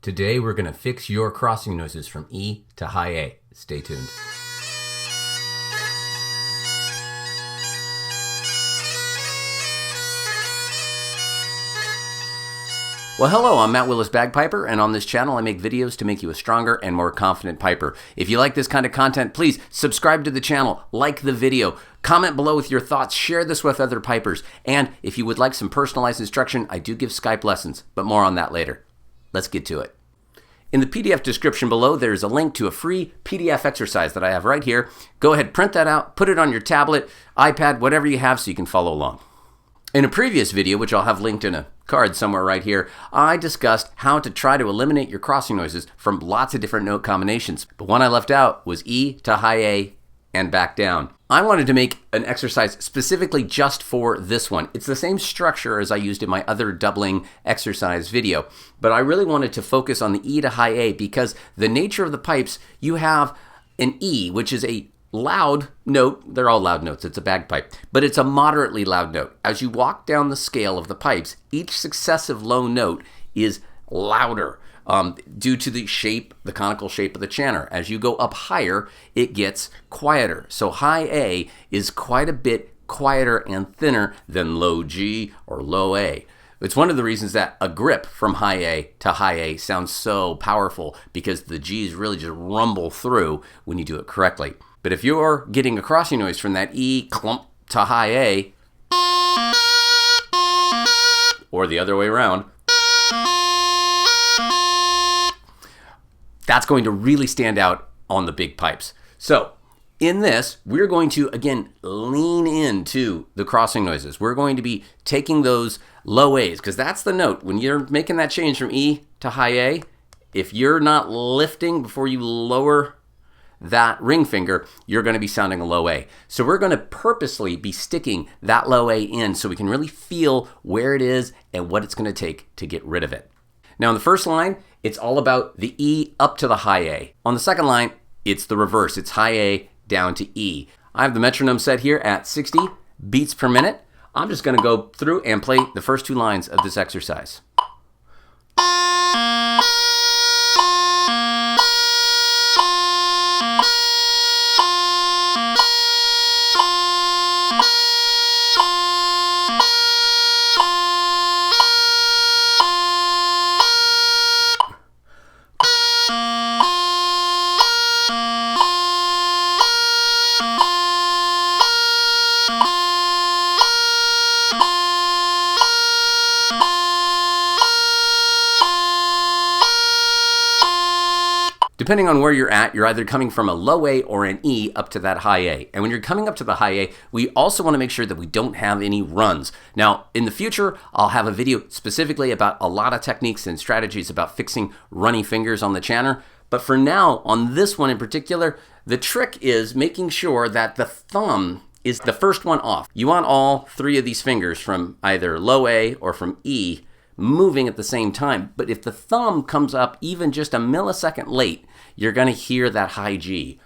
Today we're going to fix your crossing noises from E to high A. Stay tuned. Well, hello, I'm Willis Bagpiper, and on this channel I make videos to make you a stronger and more confident piper. If you like this kind of content, please subscribe to the channel, like the video, comment below with your thoughts, share this with other pipers, and if you would like some personalized instruction, I do give Skype lessons, but more on that later. Let's get to it. In the PDF description below, there's a link to a free PDF exercise that I have right here. Go ahead, print that out, put it on your tablet, iPad, whatever you have so you can follow along. In a previous video, which I'll have linked in a card somewhere right here, I discussed how to try to eliminate your crossing noises from lots of different note combinations. But one I left out was E to high A and back down. I wanted to make an exercise specifically just for this one. It's the same structure as I used in my other doubling exercise video, but I really wanted to focus on the E to high A because the nature of the pipes, you have an E, which is a loud note. They're all loud notes. It's a bagpipe, but it's a moderately loud note. As you walk down the scale of the pipes, each successive low note is louder due to the shape, the conical shape of the chanter. As you go up higher, it gets quieter. So high A is quite a bit quieter and thinner than low G or low A. It's one of the reasons that a grip from high A to high A sounds so powerful because the G's really just rumble through when you do it correctly. But if you're getting a crossing noise from that E clump to high A, or the other way around, that's going to really stand out on the big pipes. So in this, we're going to, again, lean into the crossing noises. We're going to be taking those low A's, because that's the note. When you're making that change from E to high A, if you're not lifting before you lower that ring finger, you're going to be sounding a low A. So we're going to purposely be sticking that low A in so we can really feel where it is and what it's going to take to get rid of it. Now in the first line, it's all about the E up to the high A. On the second line, it's the reverse. It's high A down to E. I have the metronome set here at 60 beats per minute. I'm just going to go through and play the first two lines of this exercise. Depending on where you're at, you're either coming from a low A or an E up to that high A. And when you're coming up to the high A, we also want to make sure that we don't have any runs. Now, in the future, I'll have a video specifically about a lot of techniques and strategies about fixing runny fingers on the chanter. But for now, on this one in particular, the trick is making sure that the thumb is the first one off. You want all three of these fingers from either low A or from E moving at the same time. But if the thumb comes up even just a millisecond late, you're going to hear that high G.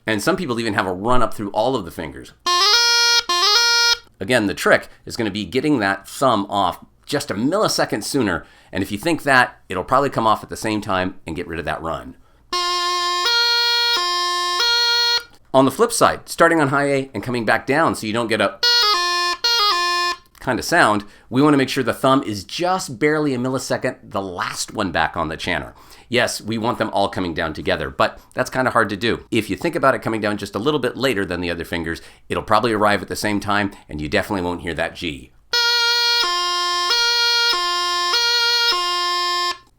And some people even have a run up through all of the fingers. Again, the trick is going to be getting that thumb off just a millisecond sooner. And if you think that, it'll probably come off at the same time and get rid of that run. On the flip side, starting on high A and coming back down so you don't get a kind of sound, we want to make sure the thumb is just barely a millisecond the last one back on the chanter. Yes, we want them all coming down together, but that's kind of hard to do. If you think about it coming down just a little bit later than the other fingers, it'll probably arrive at the same time and you definitely won't hear that G.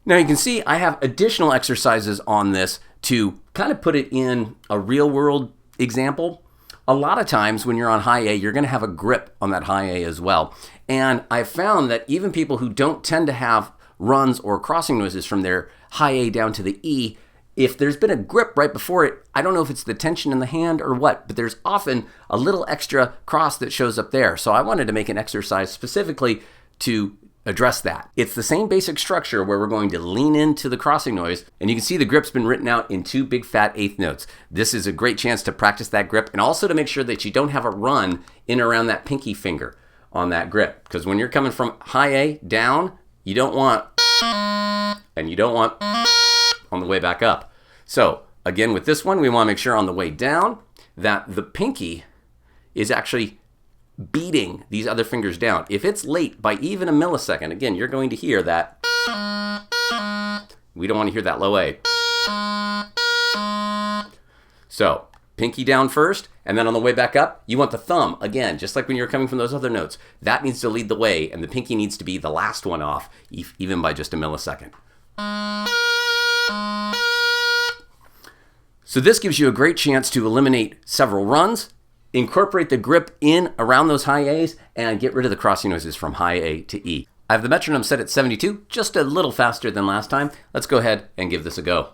Now you can see I have additional exercises on this to kind of put it in a real world example. A lot of times when you're on high A, you're going to have a grip on that high A as well. And I've found that even people who don't tend to have runs or crossing noises from their high A down to the E, if there's been a grip right before it, I don't know if it's the tension in the hand or what, but there's often a little extra cross that shows up there. So I wanted to make an exercise specifically to address that. It's the same basic structure where we're going to lean into the crossing noise, and you can see the grip's been written out in two big fat eighth notes. This is a great chance to practice that grip and also to make sure that you don't have a run in around that pinky finger on that grip, because when you're coming from high A down, you don't want and you don't want on the way back up. So again, with this one, we want to make sure on the way down that the pinky is actually beating these other fingers down. If it's late by even a millisecond, again, you're going to hear that. We don't want to hear that low A. So pinky down first, and then on the way back up, you want the thumb, again, just like when you're coming from those other notes. That needs to lead the way, and the pinky needs to be the last one off, even by just a millisecond. So this gives you a great chance to eliminate several runs, incorporate the grip in around those high A's, and get rid of the crossing noises from high A to E. I have the metronome set at 72, just a little faster than last time. Let's go ahead and give this a go.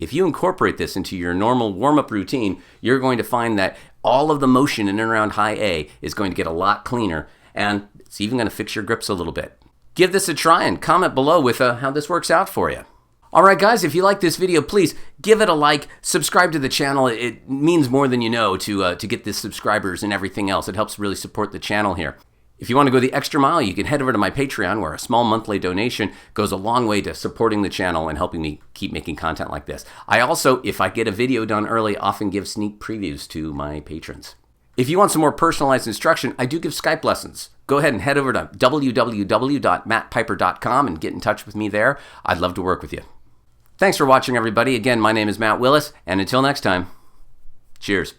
If you incorporate this into your normal warm-up routine, you're going to find that all of the motion in and around high A is going to get a lot cleaner, and it's even going to fix your grips a little bit. Give this a try and comment below with how this works out for you. Alright guys, if you like this video, please give it a like, subscribe to the channel. It means more than you know to get the subscribers and everything else. It helps really support the channel here. If you want to go the extra mile, you can head over to my Patreon, where a small monthly donation goes a long way to supporting the channel and helping me keep making content like this. I also, if I get a video done early, often give sneak previews to my patrons. If you want some more personalized instruction, I do give Skype lessons. Go ahead and head over to www.mattpiper.com and get in touch with me there. I'd love to work with you. Thanks for watching, everybody. Again, my name is Matt Willis, and until next time, cheers.